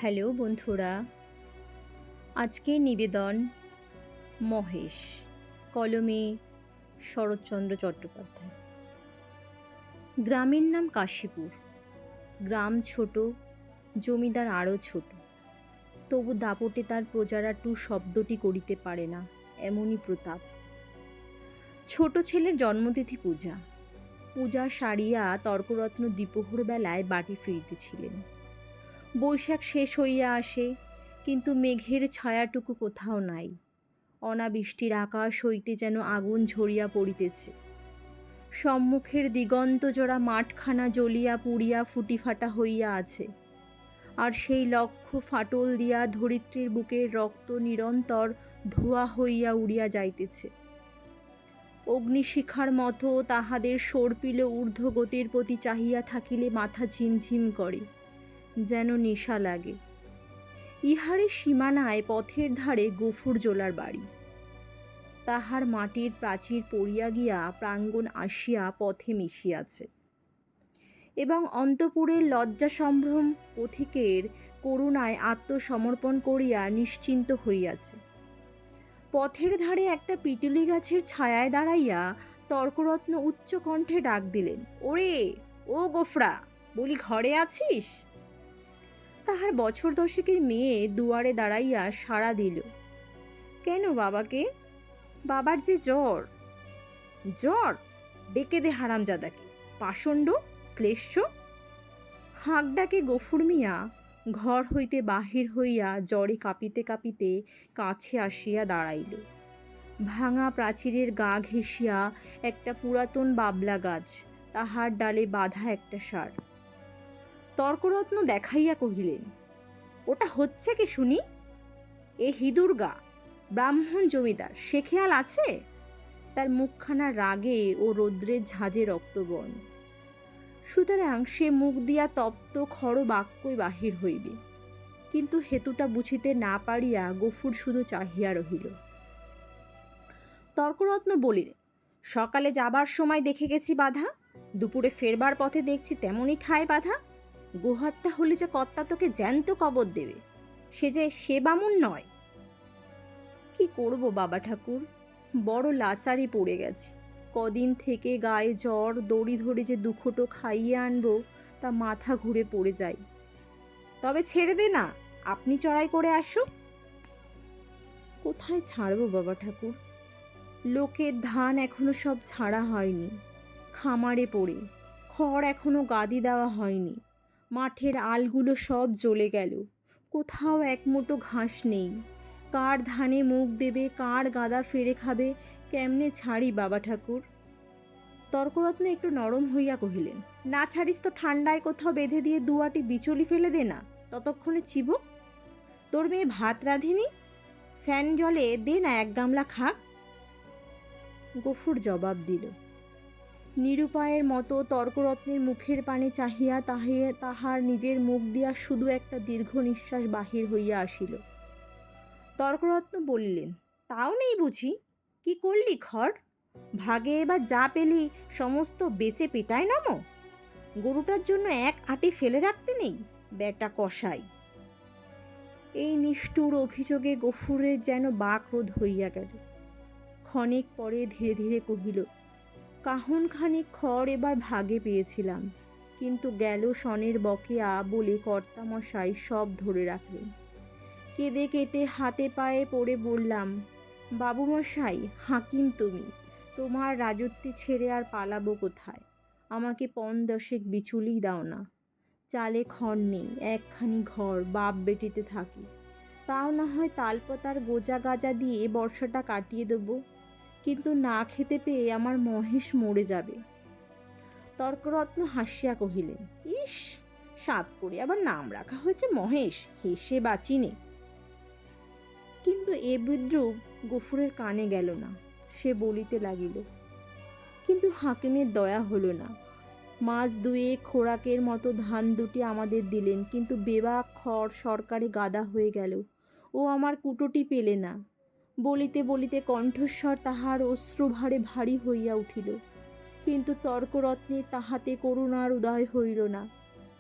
Hello বন্ধুরা, আজকের নিবেদন মহেশ, কলমে শরৎচন্দ্র চট্টোপাধ্যায়। গ্রামের নাম কাশীপুর। গ্রাম ছোট, জমিদার আরও ছোট, তবু দাপটে তার প্রজারা টু শব্দটি করিতে পারে না, এমনই প্রতাপ। ছোট ছেলের জন্মতিথি পূজা। পূজা সারিয়া তর্করত্ন দ্বিপ্রহর বেলায় বাটি ফিরিতেছিলেন। বৈশাখ শেষ হইয়া আসে, কিন্তু মেঘের ছায়াটুকু কোথাও নাই। অনাবৃষ্টির আকাশ হইতে যেন আগুন ঝরিয়া পড়িতেছে। সম্মুখের দিগন্তজোড়া মাঠখানা জ্বলিয়া পুড়িয়া ফুটিফাটা হইয়া আছে, আর সেই লক্ষ্য ফাটল দিয়া ধরিত্রীর বুকের রক্ত নিরন্তর ধোঁয়া হইয়া উড়িয়া যাইতেছে। অগ্নিশিখার মতো তাহাদের সর্পিল ঊর্ধ্বগতির প্রতি চাহিয়া থাকিলে মাথা ঝিমঝিম করে, যেন নেশা লাগে। ইহারে সীমানায় পথের ধারে গফুরজোলার বাড়ি। তাহার মাটির প্রাচীর পড়িয়া গিয়া প্রাঙ্গণ আসিয়া পথে মিশিয়াছে, এবং অন্তপুরের লজ্জা সম্ভ্রম পথিকের করুণায় আত্মসমর্পণ করিয়া নিশ্চিন্ত হইয়াছে। পথের ধারে একটা পিটুলি গাছের ছায়ায় দাঁড়াইয়া তর্করত্ন উচ্চ কণ্ঠে ডাক দিলেন, ওরে ও গোফরা, বলি ঘরে আছিস? তাহার বছর দশেকের মেয়ে দুয়ারে দাঁড়াইয়া সাড়া দিল, কেন বাবাকে? বাবার যে জ্বর। জ্বর? ডেকে দে হারামজাদাকে, পাষণ্ড শ্লেষ্য। হাঁক ডাকে গফুর মিয়া ঘর হইতে বাহির হইয়া জ্বরে কাঁপিতে কাঁপিতে কাছে আসিয়া দাঁড়াইল। ভাঙা প্রাচীরের গা ঘেঁষিয়া একটা পুরাতন বাবলা গাছ, তাহার ডালে বাঁধা একটা সার। তর্করত্ন দেখাইয়া কহিলেন, ওটা হচ্ছে কি শুনি? এ হিদুর্গা, ব্রাহ্মণ জমিদার, সে খেয়াল আছে? তার মুখখানা রাগে ও রৌদ্রের ঝাঁজে রক্তবর্ণ। সুতরাং সে মুখ দিয়া তপ্ত খর বাক্যই বাহির হইবে। কিন্তু হেতুটা বুঝিতে না পারিয়া গফুর শুধু চাহিয়া রহিল। তর্করত্ন বলিলেন, সকালে যাবার সময় দেখে গেছি বাধা, দুপুরে ফেরবার পথে দেখছি তেমনই ঠায় বাধা। গোহত্যা হলে যে কর্তা তোকে জ্যান্ত কবর দেবে, সে বামুন নয়। কি করব বাবা ঠাকুর, বড় লাচারে পড়ে গেছে। কদিন থেকে গায়ে জ্বর, দড়ি ধরে যে দুখোটো খাইয়ে আনবো তা মাথা ঘুরে পড়ে যায়। তবে ছেড়ে দে না, আপনি চড়াই করে আসো। কোথায় ছাড়বো বাবা ঠাকুর? লোকের ধান এখনো সব ছাড়া হয়নি, খামারে পড়ে। খড় এখনো গাদি দেওয়া হয়নি। মাঠের আলগুলো সব জ্বলে গেল, কোথাও এক মুঠো ঘাস নেই। কার ধানে মুখ দেবে, কার গাদা ফেরে খাবে, কেমনে ছাড়ি বাবা ঠাকুর? তর্করত্ন একটু নরম হইয়া কহিলেন, না ছাড়িস তো ঠান্ডায় কোথাও বেঁধে দিয়ে দুয়াটি বিচুলি ফেলে দে না, ততক্ষণে চিবুক। তোর মেয়ে ভাত রাঁধেনি, ফ্যান জলে দে না এক গামলা খাক। গফুর জবাব দিল। নিরুপায়ের মতো তর্করত্নের মুখের পানে চাহিয়া তাহার নিজের মুখ দিয়া শুধু একটা দীর্ঘ নিঃশ্বাস বাহির হইয়া আসিল। তর্করত্ন বলিলেন, তাও নেই বুঝি? কি করলি খড়? ভাগে এবার যা পেলি সমস্ত বেচে পেটায় নামো? গরুটার জন্য এক আঁটি ফেলে রাখতে নেই? বেটা কসাই! এই নিষ্ঠুর অভিযোগে গফুরের যেন বাকরোধ হইয়া গেল। ক্ষণিক পরে ধীরে ধীরে কহিল, কাহনখানিক খড় এবার ভাগে পেয়েছিলাম, কিন্তু গেল সনের বকেয়া বলে কর্তামশাই সব ধরে রাখলেন। কেঁদে কেটে হাতে পায়ে পড়ে বললাম, বাবুমশাই, হাকিম তুমি, তোমার রাজত্বে ছেড়ে আর পালাবো কোথায়? আমাকে 10 বিচুলি দাও না। চালে খড় নেই, একখানি ঘর, বাপ বেটিতে থাকি। তাও না হয় তালপাতার গোজা গাজা দিয়ে বর্ষাটা কাটিয়ে দেবো, কিন্তু না খেতে পেয়ে আমার মহেশ মরে যাবে। তর্করত্ন হাসিয়া কহিলেন, ইস, সাত করে আবার নাম রাখা হয়েছে মহেশ, হেসে বাঁচিনে। কিন্তু এ বিদ্রূপ গফুরের কানে গেল না। সে বলিতে লাগিল, কিন্তু হাকিমের দয়া হলো না। মাস দুয়েক খোরাকের মতো ধান দুটি আমাদের দিলেন, কিন্তু বেবাক খড় সরকারে গাদা হয়ে গেল। ও আমার কুটোটি পেলে না। বলিতে বলিতে কণ্ঠস্বর তাহার অশ্রুভারে ভারী হইয়া উঠিল, কিন্তু তর্করত্নে তাহাতে করুণার উদয় হইল না।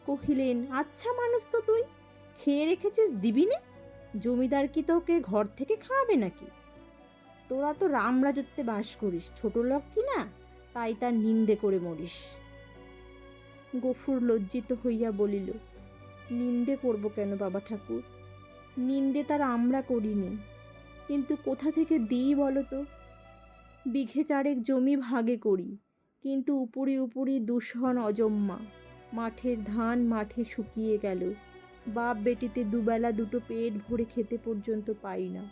কহিলেন, আচ্ছা মানুষ তো তুই, খেয়ে রেখেছিস, দিবি নে? জমিদার কি তোকে ঘর থেকে খাওয়াবে নাকি? তোরা তো রামরাজত্বে বাস করিস, ছোট লোক কি না, তাই তার নিন্দে করে মরিস। গফুর লজ্জিত হইয়া বলিল, নিন্দে করব কেন বাবা ঠাকুর? নিন্দে তার আমরা করিনি, কিন্তু কোথা থেকে দিই বলো তো? বিঘে চারেক জমি ভাগে করি, কিন্তু উপরি উপরি দূষণ অজম্মা। মাঠের ধান মাঠে শুকিয়ে গেল, বাপ বেটিতে দুবেলা দুটো পেট ভরে খেতে পর্যন্ত পাই না।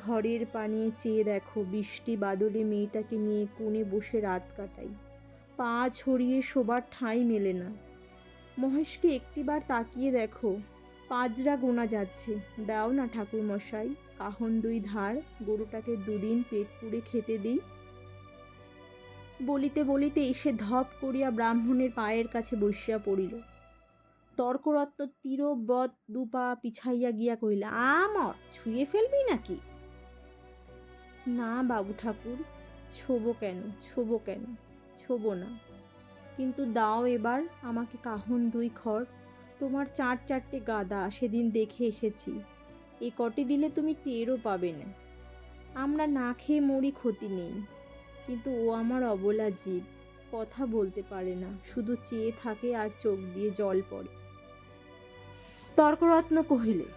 ঘরের পানি চেয়ে দেখো, বৃষ্টি বাদলে মেয়েটাকে নিয়ে কোণে বসে রাত কাটাই, পা ছড়িয়ে শোবার ঠাঁই মেলে না। মহেশকে একটিবার তাকিয়ে দেখো, পাজরা গোনা যাচ্ছে। দাও না ঠাকুর মশাই, কাহন 2 ধার, গরুটাকে 2 দিন পেট পুড়ে খেতে দিই। বলিতে বলিতে এসে ধপ করিয়া ব্রাহ্মণের পায়ের কাছে বসিয়া পড়িল। তর্করত্ন তীরবৎ 2 পা পিছাইয়া গিয়া কহিল, আমর ছুঁয়ে ফেলবি নাকি? না বাবু ঠাকুর, ছোবো কেন, ছোবো না, কিন্তু দাও এবার আমাকে কাহন 2 খড়। তোমার 4-4টে গাদা সেদিন দেখে এসেছি, এ কটি দিলে তুমি টেরও পাবে না। আমরা না খেয়ে মরি, ক্ষতি নেই, কিন্তু ও আমার অবলা জীব, কথা বলতে পারে না, শুধু চেয়ে থাকে আর চোখ দিয়ে জল পড়ে। তর্করত্ন কহিলে,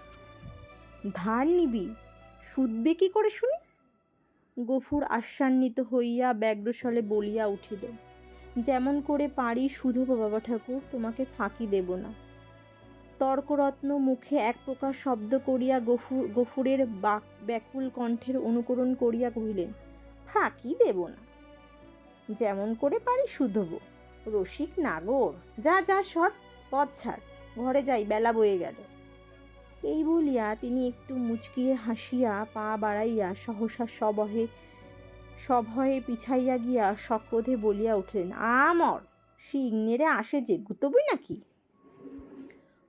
ধার নিবি, শুধবে কি করে শুনি? গফুর আশ্বান্বিত হইয়া ব্যগ্রস্বরে বলিয়া উঠিল, যেমন করে পারি শুধব বাবা ঠাকুর, তোমাকে ফাঁকি দেব না। তর্করত্ন মুখে এক প্রকার শব্দ করিয়া গফুরের ব্যাকুল কণ্ঠের অনুকরণ করিয়া কহিলেন, ফাঁকি দেব না, যেমন করে পারি শুধব। রসিক নাগর, যা যা সর, পথ ছাড়, ঘরে যাই, বেলা বয়ে গেল। এই বলিয়া তিনি একটু মুচকিয়ে হাসিয়া পা বাড়াইয়া সহসা সভয়ে পিছাইয়া গিয়া সক্রোধে বলিয়া উঠলেন, আমর শিং নেড়ে আসে যে, গুতবি নাকি?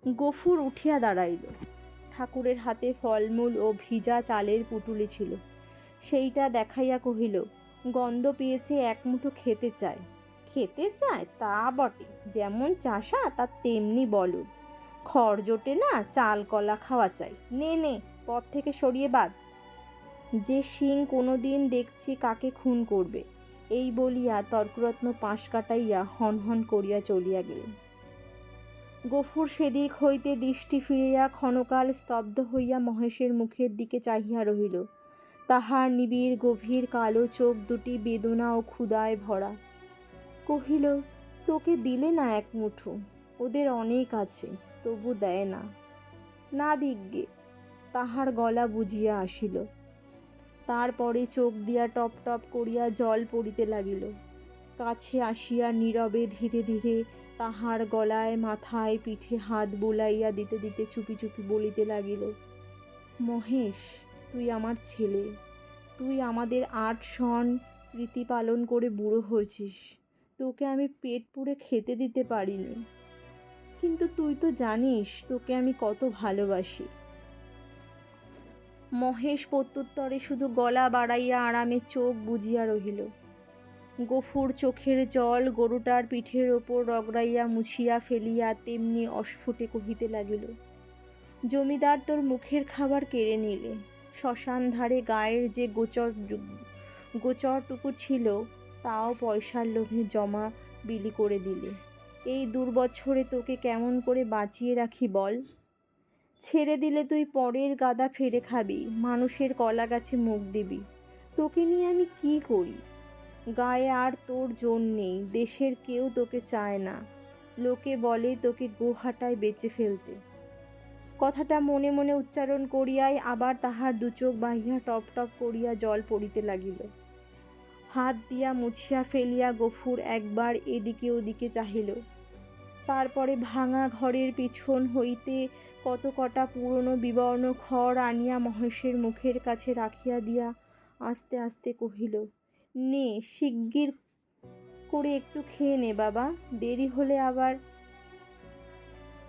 গফুর উঠিয়া দাঁড়াইল। ঠাকুরের হাতে ফলমূল ও ভিজা চালের পুটুলি ছিল, সেইটা দেখাইয়া কহিল, গন্ধ পেয়েছে, এক মুঠো খেতে চায়। খেতে চায় তা বটে, যেমন চাষা তার তেমনি বলদ, খড় জোটে না, চাল কলা খাওয়া চাই। নে নে, পথ থেকে সরিয়ে বাদ, যে শিং কোনো দিন দেখছি কাকে খুন করবে। এই বলিয়া তর্করত্ন পাশ কাটাইয়া হন করিয়া চলিয়া গেলেন। গফুর সেদিক হইতে দৃষ্টি ফিরিয়া ক্ষণকাল স্তব্ধ হইয়া মহেশের মুখের দিকে চাহিয়া রহিল। তাহার নিবিড় গভীর কালো চোখ দুটি বেদনা ও ক্ষুধায় ভরা। কহিল, তোকে দিলে না এক মুঠো, ওদের অনেক আছে, তবু দেয় না। না দিগ্গে। তাহার গলা বুঝিয়া আসিল। তারপরে চোখ দিয়া টপ টপ করিয়া জল পড়িতে লাগিল। কাছে আসিয়া নীরবে ধীরে ধীরে তাহার গলায়, মাথায়, পিঠে হাত বুলাইয়া দিতে দিতে চুপি চুপি বলিতে লাগিল, মহেশ, তুই আমার ছেলে, তুই আমাদের 8 সন রীতি পালন করে বুড়ো হয়েছিস, তোকে আমি পেট পুড়ে খেতে দিতে পারিনি, কিন্তু তুই তো জানিস তোকে আমি কত ভালোবাসি। মহেশ প্রত্যুত্তরে শুধু গলা বাড়াইয়া আরামে চোখ বুজিয়া রহিল। গফুর চোখের জল গরুটার পিঠের ওপর রগড়াইয়া মুছিয়া ফেলিয়া তেমনি অস্ফুটে কহিতে লাগিল, জমিদার তোর মুখের খাবার কেড়ে নিলে, শ্মশান ধারে গায়ের যে গোচরটুকু ছিল তাও পয়সার লোভে জমা বিলি করে দিলে। এই 2 বছরে তোকে কেমন করে বাঁচিয়ে রাখি বল? ছেড়ে দিলে তুই পরের গাদা ফেরে খাবি, মানুষের কলা গাছে মুখ দিবি। তোকে নিয়ে আমি কি করি? গায়ে আর তোর জোর নেই, দেশের কেউ তোকে চায় না, লোকে বলে তোকে গোহাটায় বেচে ফেলতে। কথাটা মনে মনে উচ্চারণ করিয়াই আবার তাহার 2 চোখ বাহিয়া টপ টপ করিয়া জল পড়িতে লাগিল। হাত দিয়া মুছিয়া ফেলিয়া গফুর একবার এদিকে ওদিকে চাহিল। তারপরে ভাঙা ঘরের পিছন হইতে কত কটা পুরনো বিবর্ণ খড় আনিয়া মহেশের মুখের কাছে রাখিয়া দিয়া আস্তে আস্তে কহিল, নে, শিগগির করে একটু খেয়ে নে বাবা, দেরি হলে আবার।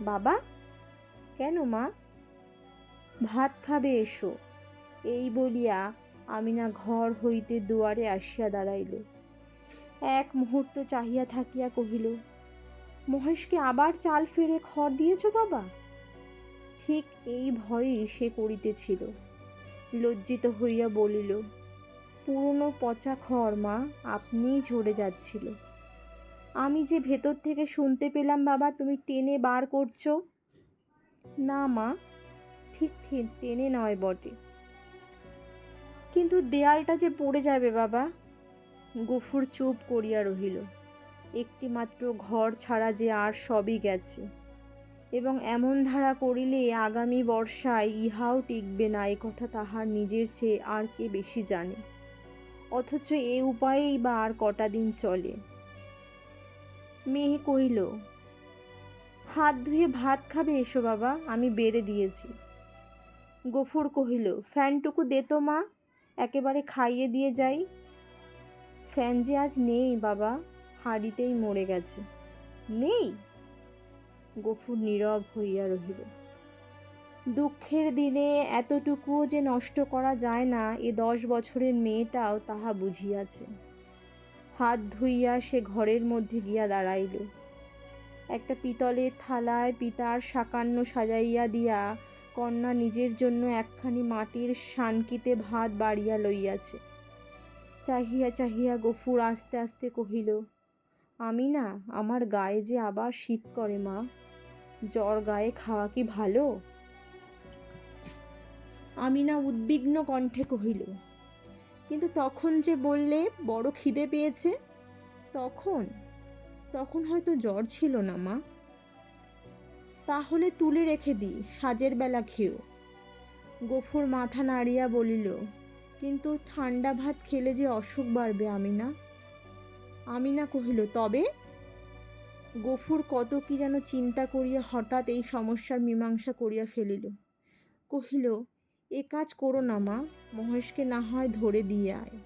বাবা? কেন মা? ভাত খাবে, এসো। এই বলিয়া আমিনা ঘর হইতে দুয়ারে আসিয়া দাঁড়াইল। এক মুহূর্ত চাহিয়া থাকিয়া কহিল, মহেশকে আবার চাল ফেরে খড় দিয়েছ বাবা? ঠিক এই ভয়েই সে করিতেছিল। লজ্জিত হইয়া বলিল, পুরনো পচা খড় মা, আপনিই ঝরে যাচ্ছিল। আমি যে ভেতর থেকে শুনতে পেলাম বাবা, তুমি টেনে বার করছো। না মা, ঠিক ঠিক টেনে নয় বটে, কিন্তু দেয়ালটা যে পড়ে যাবে বাবা। গফুর চুপ করিয়া রহিল। একটি মাত্র ঘর ছাড়া যে আর সবই গেছে, এবং এমন ধারা করিলে আগামী বর্ষায় ইহাও টিকবে না, এ কথা তাহার নিজের চেয়ে আর কে বেশি জানে। অথচ এ উপায়েই বা আর কটা দিন চলে। মেয়ে কহিল, হাত ধুয়ে ভাত খাবে, এসো বাবা, আমি বেড়ে দিয়েছি। গফুর কহিল, ফ্যানটুকু দে তো মা, একেবারে খাইয়ে দিয়ে যাই। ফ্যান যে আজ নেই বাবা, হাঁড়িতেই মরে গেছে। নেই? গফুর নীরব হইয়া রহিল। দুঃখের দিনে এতটুকুও যে নষ্ট করা যায় না, এ 10 বছরের মেয়েটাও তাহা বুঝিয়াছে। হাত ধুইয়া সে ঘরের মধ্যে গিয়া দাঁড়াইল। একটা পিতলের থালায় পিতার সাকান্ন সাজাইয়া দিয়া কন্যা নিজের জন্য একখানি মাটির সানকিতে ভাত বাড়িয়া লইয়াছে। চাহিয়া চাহিয়া গফুর আস্তে আস্তে কহিল, আমি না, আমার গায়ে যে আবার শীত করে মা। জ্বর গায়ে খাওয়া কি ভালো? আমি না উদ্বিগ্ন কণ্ঠে কহিল, কিন্তু তখন যে বললে বড় খিদে পেয়েছে, তখন তখন হয়তো জ্বর ছিল না মা। তাহলে তুলে রেখে দিই, সাজের বেলা খেও। গফুর মাথা নাড়িয়া বলিল, কিন্তু ঠান্ডা ভাত খেলে যে অসুখ বাড়বে আমিনা। আমিনা কহিল, তবে? গফুর কত কি যেন চিন্তা করিয়া হঠাৎ এই সমস্যার মীমাংসা করিয়া ফেলিল। কহিল, এ কাজ করো না মা, মহেশকে না হয় ধরে দিয়ে আয়।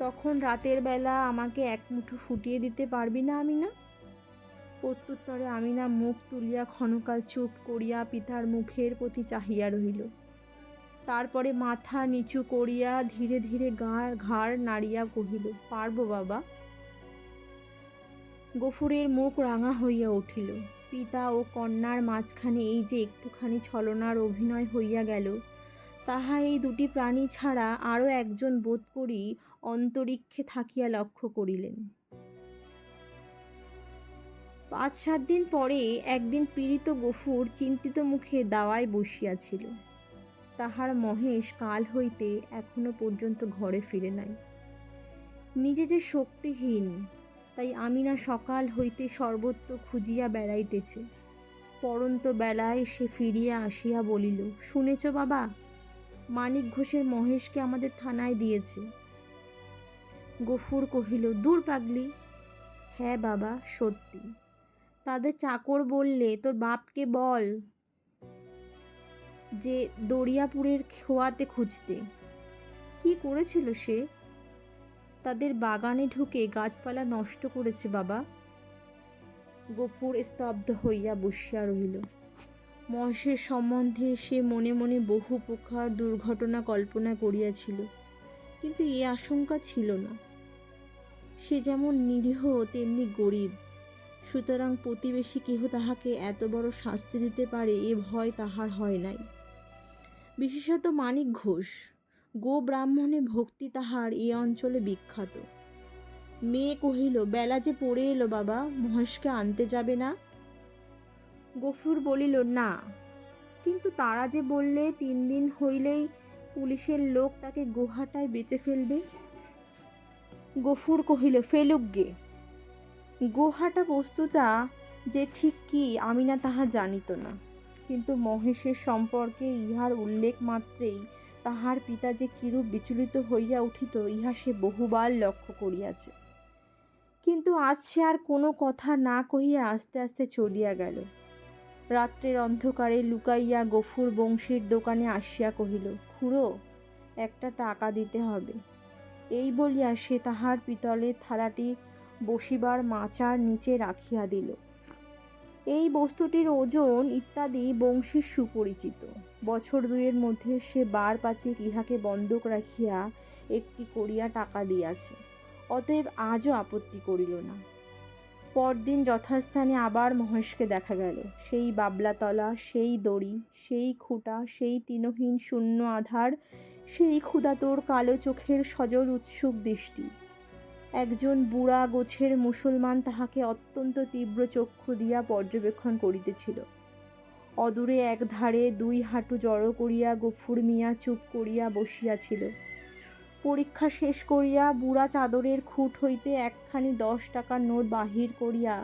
তখন রাতের বেলা আমাকে এক মুঠো ফুটিয়ে দিতে পারবি না আমিনা? প্রত্যুত্তরে আমিনা মুখ তুলিয়া ক্ষণকাল চুপ করিয়া পিতার মুখের প্রতি চাহিয়া রহিল। তারপরে মাথা নিচু করিয়া ধীরে ধীরে ঘাড় নাড়িয়া কহিল, পারবো বাবা। গফুরের মুখ রাঙা হইয়া উঠিল। পিতা ও কন্যার মাঝখানে এই যে একটুখানি ছলনার অভিনয় হইয়া গেল, তাহা এই দুটি প্রাণী ছাড়া আরও একজন বোধ করি অন্তরিক্ষে থাকিয়া লক্ষ্য করিলেন। 5-7 দিন পরে একদিন পীড়িত গফুর চিন্তিত মুখে দাওয়ায় বসিয়াছিল। তাহার মহেশ কাল হইতে এখনো পর্যন্ত ঘরে ফিরে নাই। নিজে যে শক্তিহীন, তাই আমিনা সকাল হইতে সর্বত্র খুঁজিয়া বেড়াইতেছে। পরন্ত বেলায় সে ফিরিয়া আসিয়া বলিল, শুনেছ বাবা, মানিক ঘোষের মহেশকে আমাদের থানায় দিয়েছে। গফুর কহিল, দূর পাগলি। হ্যাঁ বাবা, সত্যি। তাদের চাকর বললে তোর বাপকে বল যে দরিয়াপুরের খোয়াতে খুঁজতে। কি করেছিল সে? তাদের বাগানে ঢুকে গাছপালা নষ্ট করেছে বাবা। গফুর স্তব্ধ হইয়া বসিয়া রহিল। মহেশের সম্বন্ধে সে মনে মনে বহু প্রকার দুর্ঘটনা কল্পনা করিয়াছিল, কিন্তু এ আশঙ্কা ছিল না। সে যেমন নিরীহ তেমনি গরিব, সুতরাং প্রতিবেশী কেহ তাহাকে এত বড় শাস্তি দিতে পারে এ ভয় তাহার হয় নাই। বিশেষত মানিক ঘোষ, গো ব্রাহ্মণে ভক্তি তাহার এ অঞ্চলে বিখ্যাত। মেয়ে কহিল, বেলা যে পড়ে এলো বাবা, মহেশকে আনতে যাবে না? গফুর বলিল, না, কিন্তু তারা যে বললে 3 দিন হইলেই পুলিশের লোক তাকে গোহাটায় বেচে ফেলবে। গফুর কহিল, ফেলুক গে। গোহাটা বস্তুটা যে ঠিক কি আমিনা তাহা জানিত না, কিন্তু মহেশের সম্পর্কে ইহার উল্লেখ মাত্রেই তাহার পিতা যে কিরূপ বিচলিত হইয়া উঠিত ইহা সে বহুবার লক্ষ্য করিয়াছে। কিন্তু আজ সে আর কোনো কথা না কহিয়া আস্তে আস্তে চলিয়া গেল। রাত্রের অন্ধকারে লুকাইয়া গফুর বংশীর দোকানে আসিয়া কহিল, খুড়ো, একটা টাকা দিতে হবে। এই বলিয়া সে তাহার পিতলের থালাটি বসিবার মাচার নিচে রাখিয়া দিল। এই বস্তুটির ওজন ইত্যাদি বংশীর সুপরিচিত। বছর 2-এর মধ্যে সে 5 ইহাকে বন্ধক রাখিয়া একটি করিয়া টাকা দিয়াছে, অতএব আজও আপত্তি করিল না। পরদিন যথাস্থানে আবার মহেশকে দেখা গেল। সেই বাবলাতলা, সেই দড়ি, সেই খুঁটা, সেই তৃণহীন শূন্য আধার, সেই ক্ষুধাতোর কালো চোখের সজল উৎসুক দৃষ্টি। একজন বুড়া গোছের মুসলমান তাহাকে অত্যন্ত তীব্র চক্ষু দিয়া পর্যবেক্ষণ করিতেছিল। অদূরে একধারে দুই হাঁটু জড়ো করিয়া গফুর মিয়া চুপ করিয়া বসিয়াছিল। পরীক্ষা শেষ করিয়া বুড়া চাদরের খুঁট হইতে একখানি 10 টাকার নোট বাহির করিয়া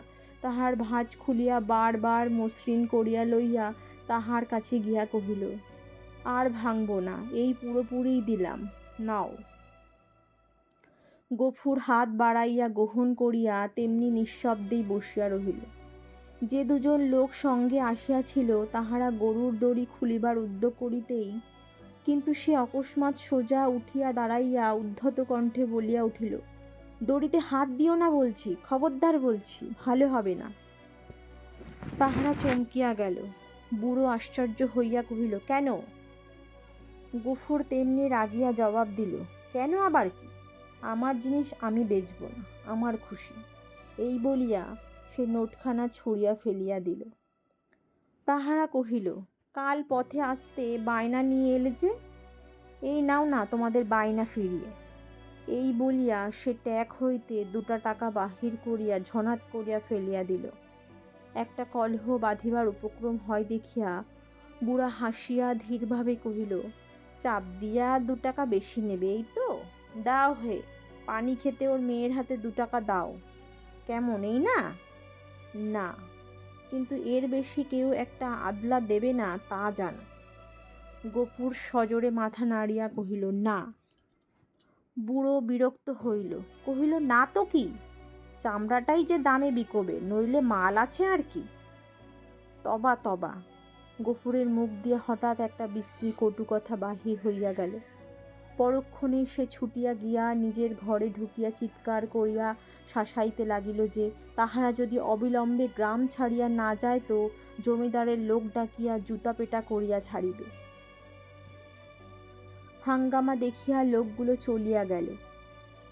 তাহার ভাঁজ খুলিয়া বার মসৃণ করিয়া লইয়া তাহার কাছে গিয়া কহিল, আর ভাঙব না, এই পুরোপুরিই দিলাম, নাও। গফুর হাত বাড়াইয়া গ্রহণ করিয়া তেমনি নিঃশব্দেই বসিয়া রহিল। যে দুজন লোক সঙ্গে আসিয়াছিল তাহারা গরুর দড়ি খুলিবার উদ্যোগ করিতেই কিন্তু সে অকস্মাৎ সোজা উঠিয়া দাঁড়াইয়া উদ্ধত কণ্ঠে বলিয়া উঠিল, দড়িতে হাত দিও না বলছি, খবরদার বলছি, ভালো হবে না। তাহারা চমকিয়া গেল। বুড়ো আশ্চর্য হইয়া কহিল, কেন? গফুর তেমনি রাগিয়া জবাব দিল, কেন আবার কি? আমার জিনিস আমি বেচব না, আমার খুশি। এই বলিয়া সে নোটখানা ছুঁড়িয়া ফেলিয়া দিল। তাহারা কহিল, কাল পথে আসতে বায়না নিয়ে এলে যে, এই নাও না তোমাদের বায়না ফিরিয়ে। এই বলিয়া সে ট্যাক হইতে 2 টাকা বাহির করিয়া ঝনাত করিয়া ফেলিয়া দিল। একটা কলহ বাঁধিবার উপক্রম হয় দেখিয়া বুড়া হাসিয়া ধীরভাবে কহিল, চাপ দিয়া 2 টাকা বেশি নেবে এই তো? দাও হে, পানি খেতে ওর মেয়ের হাতে 2 টাকা দাও। কেমন, এই না? না, কিন্তু এর বেশি কেউ একটা আদলা দেবে না তা জানো। গফুর সজোরে মাথা নাড়িয়া কহিল, না। বুড়ো বিরক্ত হইল, কহিল, না তো কি, চামড়াটাই যে দামে বিকোবে, নইলে মাল আছে আর কি। তবা তবা। গফুরের মুখ দিয়ে হঠাৎ একটা বিশ্রী কটু কথা বাহির হইয়া গেল। পরক্ষণেই সে ছুটিয়া গিয়া নিজের ঘরে ঢুকিয়া চিৎকার করিয়া শাসাইতে লাগিল যে তাহারা যদি অবিলম্বে গ্রাম ছাড়িয়া না যায় তো জমিদারের লোক ডাকিয়া জুতা পেটা করিয়া ছাড়িবে। হাঙ্গামা দেখিয়া লোকগুলো চলিয়া গেল,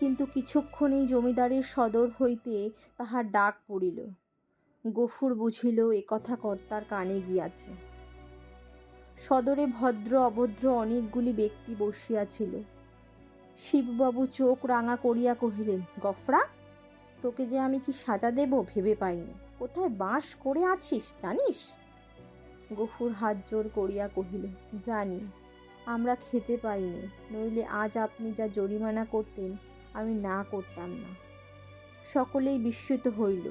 কিন্তু কিছুক্ষণেই জমিদারের সদর হইতে তাহার ডাক পড়িল। গফুর বুঝিল এ কথা কর্তার কানে গিয়াছে। সদরে ভদ্র অভদ্র অনেকগুলি ব্যক্তি বসিয়াছিল। শিববাবু চোখ রাঙা করিয়া কহিলেন, গফরা, তোকে যে আমি কি সাজা দেব ভেবে পাইনি। কোথায় বাস করে আছিস জানিস? গফুর হাত জোর করিয়া কহিল, জানি, আমরা খেতে পাইনি, নইলে আজ আপনি যা জরিমানা করতেন আমি না করতাম না। সকলেই বিস্মিত হইল।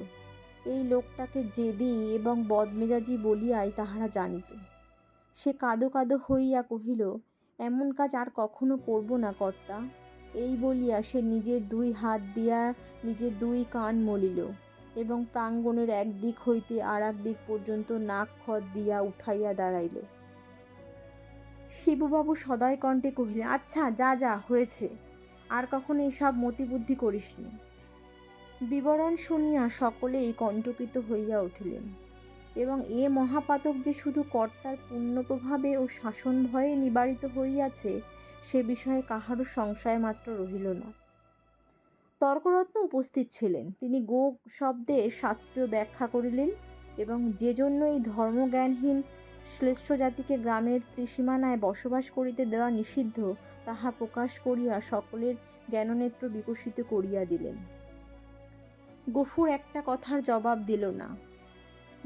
এই লোকটাকে জেদি এবং বদমেজাজি বলিয়াই তাহারা জানিত। সে কাঁদো কাঁদো হইয়া কহিল, এমন কাজ আর কখনো করব না কর্তা। এই বলিয়া সে নিজের 2 হাত দিয়া নিজের 2 কান মলিল এবং প্রাঙ্গণের একদিক হইতে আর এক দিক পর্যন্ত নাক খত দিয়া উঠাইয়া দাঁড়াইল। শিবুবাবু সদয় কণ্ঠে কহিলেন, আচ্ছা, যা যা হয়েছে, আর কখনো এসব মতিবুদ্ধি করিসনি। বিবরণ শুনিয়া সকলেই কণ্টকিত হইয়া উঠিলেন এবং এ মহাপাতক যে শুধু কর্তার পুণ্য প্রভাবে ও শাসন ভয়ে নিবারিত হইয়াছে সে বিষয়ে কাহারও সংশয় মাত্র রহিল না। তর্করত্ন উপস্থিত ছিলেন। তিনি গো শব্দের শাস্ত্রীয় ব্যাখ্যা করিলেন এবং যে জন্য এই ধর্মজ্ঞানহীন শ্লেষ্ঠ জাতিকে গ্রামের ত্রিসীমানায় বসবাস করিতে দেওয়া নিষিদ্ধ তাহা প্রকাশ করিয়া সকলের জ্ঞাননেত্র বিকশিত করিয়া দিলেন। গফুর একটা কথার জবাব দিল না।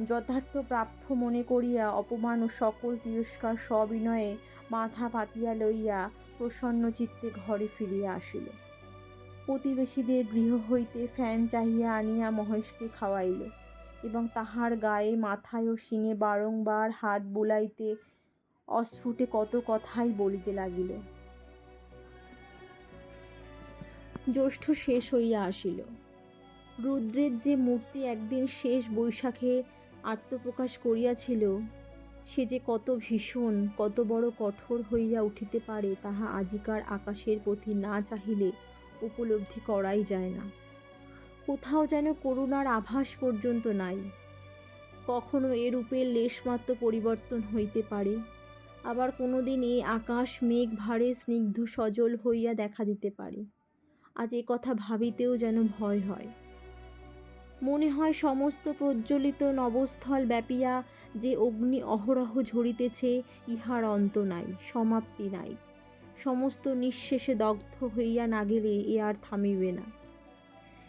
যথার্থ প্রাপ্য মনে করিয়া অপমান ও সকল তিরস্কার সবিনয়ে মাথা পাতিয়া লইয়া প্রসন্ন চিত্তে ঘরে ফিরিয়া আসিল। প্রতিবেশীদের গৃহ হইতে ফ্যান চাহিয়া আনিয়া মহেশকে খাওয়াইল এবং তাহার গায়ে, মাথায় ও শিঙে বারংবার হাত বুলাইতে অস্ফুটে কত কথাই বলিতে লাগিল। জ্যৈষ্ঠ শেষ হইয়া আসিল। রুদ্রের যে মূর্তি একদিন শেষ বৈশাখে আত্মপ্রকাশ করিয়াছিল সে যে কত ভীষণ, কত বড় কঠোর হইয়া উঠিতে পারে তাহা আজিকার আকাশের প্রতি না চাহিলে উপলব্ধি করাই যায় না। কোথাও যেন করুণার আভাস পর্যন্ত নাই। কখনো এ রূপের লেশমাত্র পরিবর্তন হইতে পারে, আবার কোনো দিন এই আকাশ মেঘ ভারে স্নিগ্ধ সজল হইয়া দেখা দিতে পারে। আজ এ কথা ভাবিতেও যেন ভয় হয়। মনে হয় সমস্ত প্রজ্বলিত নবস্থল ব্যাপিয়া যে অগ্নি অহরহ ঝরিতেছে, ইহার অন্ত নাই, সমাপ্তি নাই। সমস্ত নিঃশেষে দগ্ধ হইয়া না গেলে এ আর থামিবে না।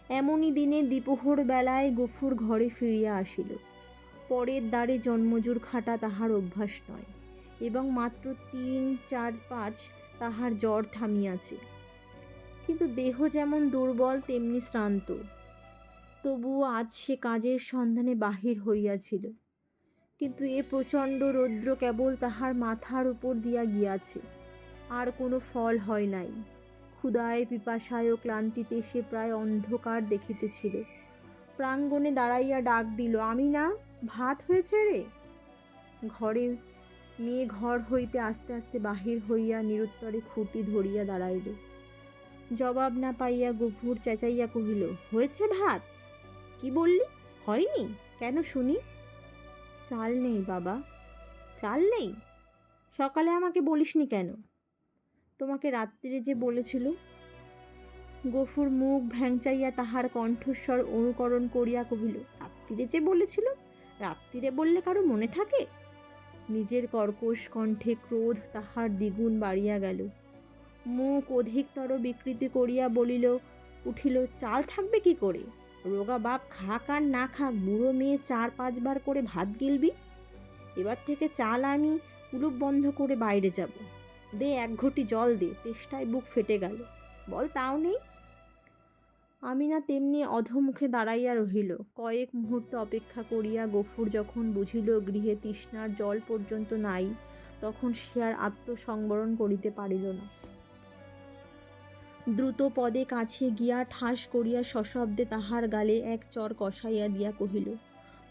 এমনই দিনে দ্বিপ্রহর বেলায় গফুর ঘরে ফিরিয়া আসিল। পরের দ্বারে জন্মজোর খাটা তাহার অভ্যাস নয়, এবং মাত্র 3, 4, 5 তাহার জ্বর থামিয়াছে। কিন্তু দেহ যেমন দুর্বল তেমনি শ্রান্ত। তবুও আজ সে কাজের সন্ধানে বাহির হইয়াছিল। কিন্তু এ প্রচণ্ড রৌদ্র কেবল তাহার মাথার উপর দিয়া গিয়াছে, আর কোনো ফল হয় নাই। ক্ষুধায় পিপাসায় ও ক্লান্তিতে সে প্রায় অন্ধকার দেখিতেছিল। প্রাঙ্গণে দাঁড়াইয়া ডাক দিল, আমিনা, ভাত হয়েছে রে? ঘরে মেয়ে ঘর হইতে আস্তে আস্তে বাহির হইয়া নিরুত্তরে খুঁটি ধরিয়া দাঁড়াইল। জবাব না পাইয়া গফুর চেঁচাইয়া কহিল, হয়েছে ভাত? কি বললি? হয়নি? কেন শুনি? চাল নেই বাবা। চাল নেই? সকালে আমাকে বলিসনি কেন? তোমাকে রাত্রিরে যে বলেছিল। গফুর মুখ ভ্যাংচাইয়া তাহার কণ্ঠস্বর অনুকরণ করিয়া কহিল, রাত্রিরে যে বলেছিল? রাত্রিরে বললে কারো মনে থাকে? নিজের কর্কশ কণ্ঠে ক্রোধ তাহার দ্বিগুণ বাড়িয়া গেল। মুখ অধিকতর বিকৃতি করিয়া বলিল উঠিল, চাল থাকবে কি করে? রোগা বাপ খাক আর না খাক, বুড়ো মেয়ে 4-5 বার করে ভাত গিলবি। এবার থেকে চাল আমি কুলুপ বন্ধ করে বাইরে যাব। দে 1 ঘটি জল দে, তেষ্টায় বুক ফেটে গেল। বল তাও নেই। আমিনা তেমনি অধোমুখে দাঁড়াইয়া রহিল। কয়েক মুহূর্ত অপেক্ষা করিয়া গফুর যখন বুঝিল গৃহে তৃষ্ণার জল পর্যন্ত নাই, তখন সে আর আত্মসংবরণ করিতে পারিল না। দ্রুত পদে কাছে গিয়া ঠাস করিয়া সশব্দে তাহার গালে এক চর কষাইয়া দিয়া কহিল,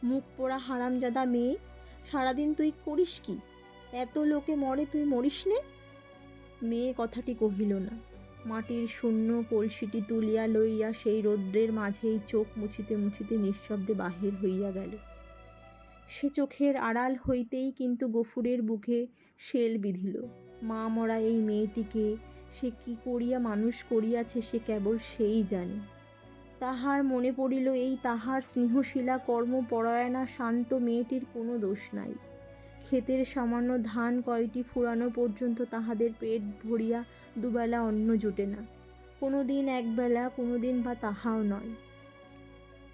মুখ পোড়া হারামজাদা মেয়ে, সারাদিন তুই করিস কি? এত লোকে মরে, তুই মরিস নে? মেয়ে কথাটি কহিল না। মাটির শূন্য কলসিটি তুলিয়া লইয়া সেই রৌদ্রের মাঝেই চোখ মুছিতে মুছিতে নিঃশব্দে বাহির হইয়া গেল। সে চোখের আড়াল হইতেই কিন্তু গফুরের বুকে শেল বিঁধিল। মা মরা এই মেয়েটিকে সে কি করিয়া মানুষ করিয়াছে সে কেবল সেই জানে। তাহার মনে পড়িল এই তাহার স্নেহশীলা কর্মপরায়ণা শান্ত মেয়েটির কোনো দোষ নাই। ক্ষেতের সামান্য ধান কয়টি ফুরানো পর্যন্ত তাহাদের পেট ভরিয়া দুবেলা অন্ন জোটে না। কোনো দিন একবেলা, কোনো দিন বা তাহাও নয়।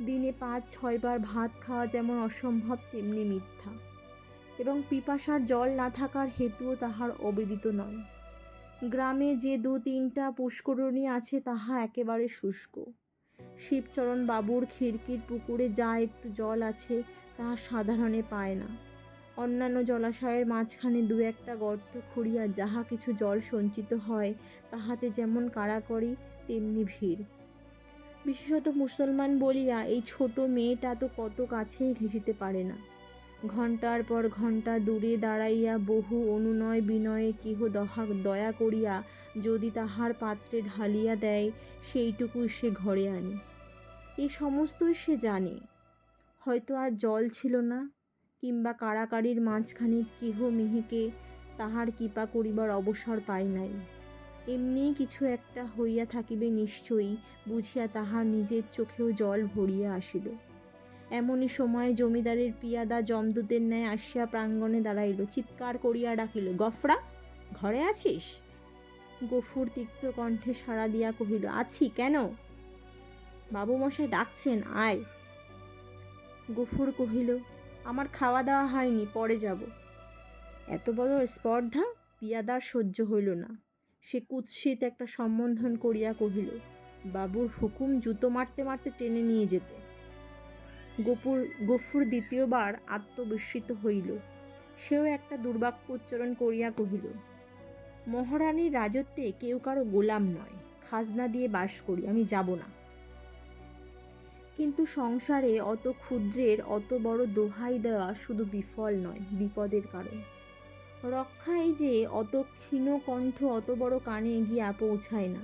দিনে 5-6 বার ভাত খাওয়া যেমন অসম্ভব তেমনি মিথ্যা, এবং পিপাসার জল না থাকার হেতুও তাহার অবেদিত নয়। গ্রামে যে 2-3টা পুষ্করণী আছে তাহা একেবারে শুষ্ক। শিবচরণ বাবুর খিড়কির পুকুরে যা একটু জল আছে তাহা সাধারণে পায় না। অন্যান্য জলাশয়ের মাঝখানে 2-একটা গর্ত খুঁড়িয়া যাহা কিছু জল সঞ্চিত হয় তাহাতে যেমন কাড়াকড়ি তেমনি ভিড়। বিশেষত মুসলমান বলিয়া এই ছোট মেয়েটা তো কত কাছেই ঘেঁষিতে পারে না। ঘণ্টার পর ঘণ্টা দূরে দাঁড়াইয়া বহু অনুনয় বিনয়ে কেহ দয়া করিয়া যদি তাহার পাত্রে ঢালিয়া দেয়, সেইটুকু সে ঘরে আনে। এ সমস্তই সে জানে। হয়তো আর জল ছিল না, কিংবা কাড়াকাড়ির মাঝখানে কেহ মেহেকে তাহার কৃপা করিবার অবসর পায় নাই। এমনি কিছু একটা হইয়া থাকিবে নিশ্চয়ই বুঝিয়া তাহার নিজের চোখেও জল ভরিয়া আসিল। এমনই সময় জমিদারের পিয়াদা যমদূতের ন্যায় আসিয়া প্রাঙ্গণে দাঁড়াইল। চিৎকার করিয়া ডাকিল, গফরা, ঘরে আছিস? গফুর তিক্ত কণ্ঠে সাড়া দিয়া কহিল, আছি। কেন? বাবুমশাই ডাকছেন, আয়। গফুর কহিল, আমার খাওয়া দাওয়া হয়নি, পরে যাব। এত বড় স্পর্ধা! পিয়াদার সহ্য হইল না। সে কুৎসিত একটা সম্বোধন করিয়া কহিল, বাবুর হুকুম জুতো মারতে মারতে টেনে নিয়ে যেতে। গফুর দ্বিতীয়বার আত্মবিস্মৃত হইল। সেও একটা দুর্বাক্য উচ্চারণ করিয়া কহিল, মহারানীর রাজত্বে কেউ কারো গোলাম নয়, খাজনা দিয়ে বাস করি, আমি যাব না। কিন্তু সংসারে অত ক্ষুদ্রের অত বড় দোহাই দেওয়া শুধু বিফল নয়, বিপদের কারণ। রক্ষায় যে অত ক্ষীণ কণ্ঠ অত বড় কানে গিয়া পৌঁছায় না,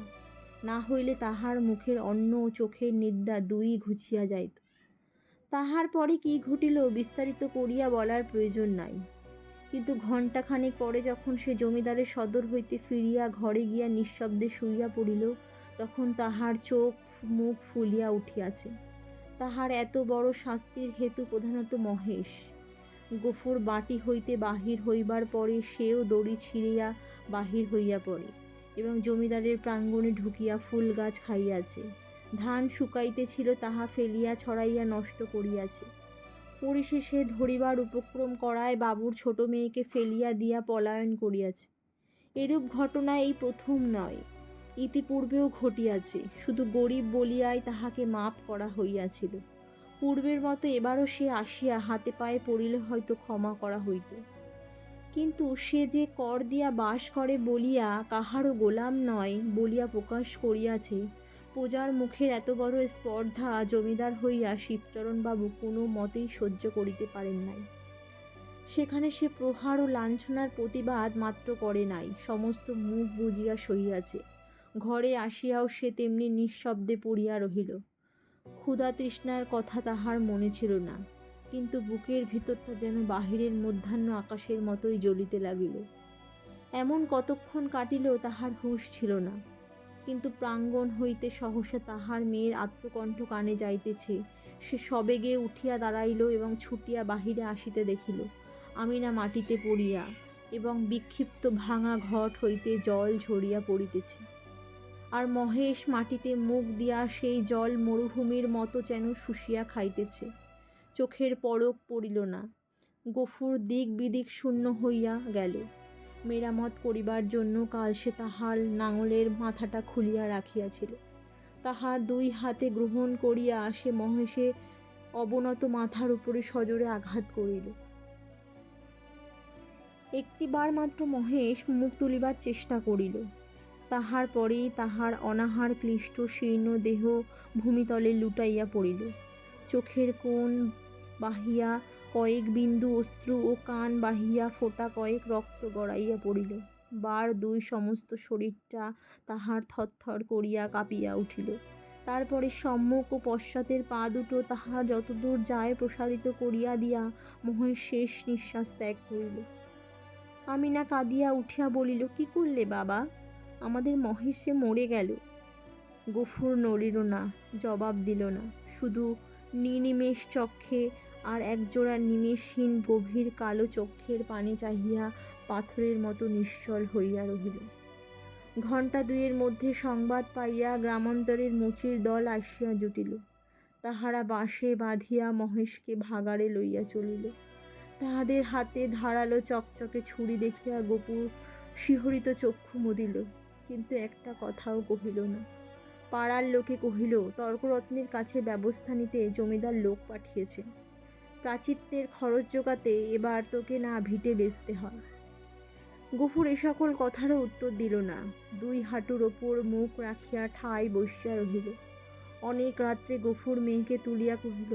না হইলে তাহার মুখের অন্ন ও চোখের নিদ্রা দুই ঘুচিয়া যাইত। তাহার পরে কি ঘটিল বিস্তারিত করিয়া বলার প্রয়োজন নাই। কিন্তু ঘণ্টাখানেক পরে যখন সে জমিদারের সদর হইতে ফিরিয়া ঘরে গিয়া নিঃশব্দে শুইয়া পড়িল, তখন তাহার চোখ মুখ ফুলিয়া উঠিয়াছে। তাহার এত বড় শাস্তির হেতু প্রধানত মহেশ। গফুর বাটি হইতে বাহির হইবার পরে সেও দড়ি ছিঁড়িয়া বাহির হইয়া পড়ে এবং জমিদারের প্রাঙ্গণে ঢুকিয়া ফুল গাছ খাইয়াছে। ধান শুকাইতেছিল, তাহা ফেলিয়া ছড়াইয়া নষ্ট করিয়াছে। পরিশেষে ধরিবার উপক্রম করায় বাবুর ছোট মেয়েকে ফেলিয়া দিয়া পলায়ন করিয়াছে। এরূপ ঘটনা এই প্রথম নয়, ইতিপূর্বেও ঘটিয়াছে, শুধু গরিব বলিয়াই তাহাকে মাপ করা হইয়াছিল। পূর্বের মতো এবারও সে আসিয়া হাতে পায়ে পড়িলে হয়তো ক্ষমা করা হইত। কিন্তু সে যে কর দিয়া বাস করে বলিয়া, কাহারও গোলাম নয় বলিয়া প্রকাশ করিয়াছে, প্রজার মুখের এত বড় স্পর্ধা জমিদার হইয়া শিবচরণবাবু কোনো মতেই সহ্য করিতে পারেন নাই। সেখানে সে প্রহার ও লাঞ্ছনার প্রতিবাদ মাত্র করে নাই, সমস্ত মুখ বুজিয়া সহিয়াছে। ঘরে আসিয়াও সে তেমনি নিঃশব্দে পড়িয়া রহিল। ক্ষুধা তৃষ্ণার কথা তাহার মনে ছিল না, কিন্তু বুকের ভিতরটা যেন বাহিরের মধ্যাহ্ন আকাশের মতোই জ্বলিতে লাগিল। এমন কতক্ষণ কাটিল তাহার হুঁশ ছিল না, কিন্তু প্রাঙ্গণ হইতে সহসা তাহার মেয়ের আত্মকণ্ঠ কানে যাইতেছে। সে সবেগে উঠিয়া দাঁড়াইল এবং ছুটিয়া বাহিরে আসিতে দেখিল আমিনা মাটিতে পড়িয়া এবং বিক্ষিপ্ত ভাঙা ঘট হইতে জল ঝরিয়া পড়িতেছে, আর মহেশ মাটিতে মুখ দিয়া সেই জল মরুভূমির মতো যেন শুষিয়া খাইতেছে। চোখের পলক পড়িল না। গফুর দিক বিদিক শূন্য হইয়া গেল। মেরামত করিবার জন্য কাল সে তাহার নাঙলের মাথাটা খুলিয়া রাখিয়াছিল। তাহার দুই হাতে গ্রহণ করিয়া সে মহেশে অবনত মাথার উপরে সজোরে আঘাত করিল। একটিবার মাত্র মহেশ মুখ তুলিবার চেষ্টা করিল, তাহার পরেই তাহার অনাহার ক্লিষ্ট শীর্ণ দেহ ভূমিতলে লুটাইয়া পড়িল। চোখের কোণ বাহিয়া কয়েক বিন্দু অশ্রু ও কান বাহিয়া ফোঁটা কয়েক রক্ত গড়াইয়া পড়িল। বার দুই সমস্ত শরীরটা তাহার থরথর করিয়া কাঁপিয়া উঠিল। তারপরে সম্মুখ ও পশ্চাতের পা দুটো তাহার যতদূর যায় প্রসারিত করিয়া দিয়া মহেশ শেষ নিঃশ্বাস ত্যাগ করিল। আমিনা কাঁদিয়া উঠিয়া বলিল, কি করলে বাবা? আমাদের মহেশ সে মরে গেল। গফুর নড়িল না, জবাব দিল না, শুধু নিনিমেষ চক্ষে আর একজোড়া নিমেষহীন গভীর কালো চক্ষের পানে চাহিয়া পাথরের মতো নিশ্চল হইয়া রহিল। ঘণ্টা দুইয়ের মধ্যে সংবাদ পাইয়া গ্রামান্তরের মুচির দল আসিয়া জুটিল। তাহারা বাঁশে বাঁধিয়া মহেশকে ভাগাড়ে লইয়া চলিল। তাহাদের হাতে ধারালো চকচকে ছুরি দেখিয়া গপু শিহরিত চক্ষু মুদিল, কিন্তু একটা কথাও কহিল না। পাড়ার লোকে কহিল, তর্করত্নের কাছে ব্যবস্থা নিতে জমিদার লোক পাঠিয়েছেন। প্রাচিত্যের খরচ জোগাতে এবার তোকে না ভিটে বেচতে হয়। গফুর এ সকল কথারও উত্তর দিল না। দুই হাঁটুর ওপর মুখ রাখিয়া ঠায় বসিয়া রহিল। অনেক রাত্রে গফুর মেয়েকে তুলিয়া কহিল,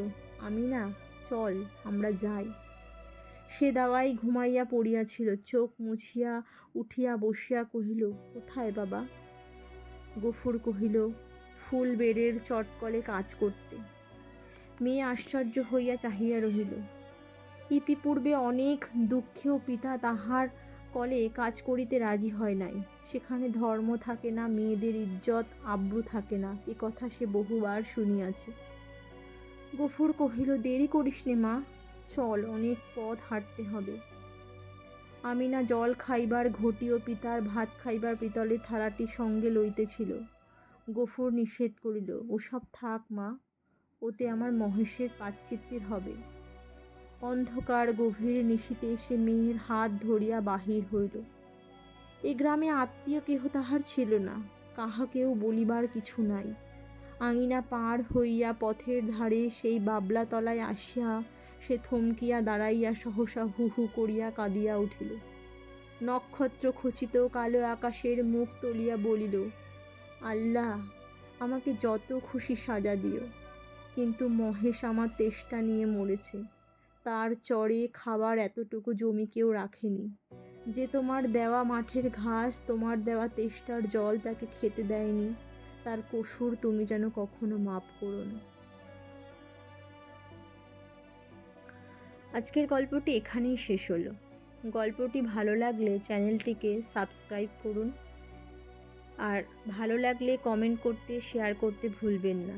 আমিনা চল, আমরা যাই। সে দাওয়ায় ঘুমাইয়া পড়িয়াছিল। চোখ মুছিয়া উঠিয়া বসিয়া কহিল, কোথায় বাবা? গফুর কহিল, ফুল বেড়ের চটকলে কাজ করতে। মেয়ে আশ্চর্য হইয়া চাহিয়া রহিল। ইতিপূর্বে অনেক দুঃখেও পিতা তাহার কলে কাজ করিতে রাজি হয় নাই। সেখানে ধর্ম থাকে না, মেয়েদের ইজ্জত আব্রু থাকে না, এ কথা সে বহুবার শুনিয়াছে। গফুর কহিল, দেরি করিস নে মা, চল, অনেক পথ হাঁটতে হবে। আমিনা জল খাইবার ঘটি ও পিতার ভাত খাইবার পিতলের থালাটি সঙ্গে লইতেছিল। গফুর নিষেধ করিল, ওসব থাক মা, ওতে আমার মহেশের পাচ্চিত্তির হবে। অন্ধকার গভীর নিশীথে সে মেয়ের হাত ধরিয়া বাহির হইল। এ গ্রামে আত্মীয় কেহ তাহার ছিল না, কাহাকেও বলিবার কিছু নাই। আঙিনা পার হইয়া পথের ধারে সেই বাবলাতলায় আসিয়া সে থমকিয়া দাঁড়াইয়া সহসা হু হু করিয়া কাঁদিয়া উঠিল। নক্ষত্র খচিত কালো আকাশের মুখ তুলিয়া বলিল, আল্লাহ, আমাকে যত খুশি সাজা দিও, কিন্তু মহেশ আমার তেষ্টা নিয়ে মরেছে। তার চরে খাবার এতটুকু জমি কেউ রাখেনি। যে তোমার দেওয়া মাঠের ঘাস, তোমার দেওয়া তেষ্টার জল তাকে খেতে দেয়নি, তার কসুর তুমি যেন কখনো মাপ করো না। আজকের গল্পটি এখানেই শেষ হলো। গল্পটি ভালো লাগলে চ্যানেলটিকে সাবস্ক্রাইব করুন, আর ভালো লাগলে কমেন্ট করতে, শেয়ার করতে ভুলবেন না।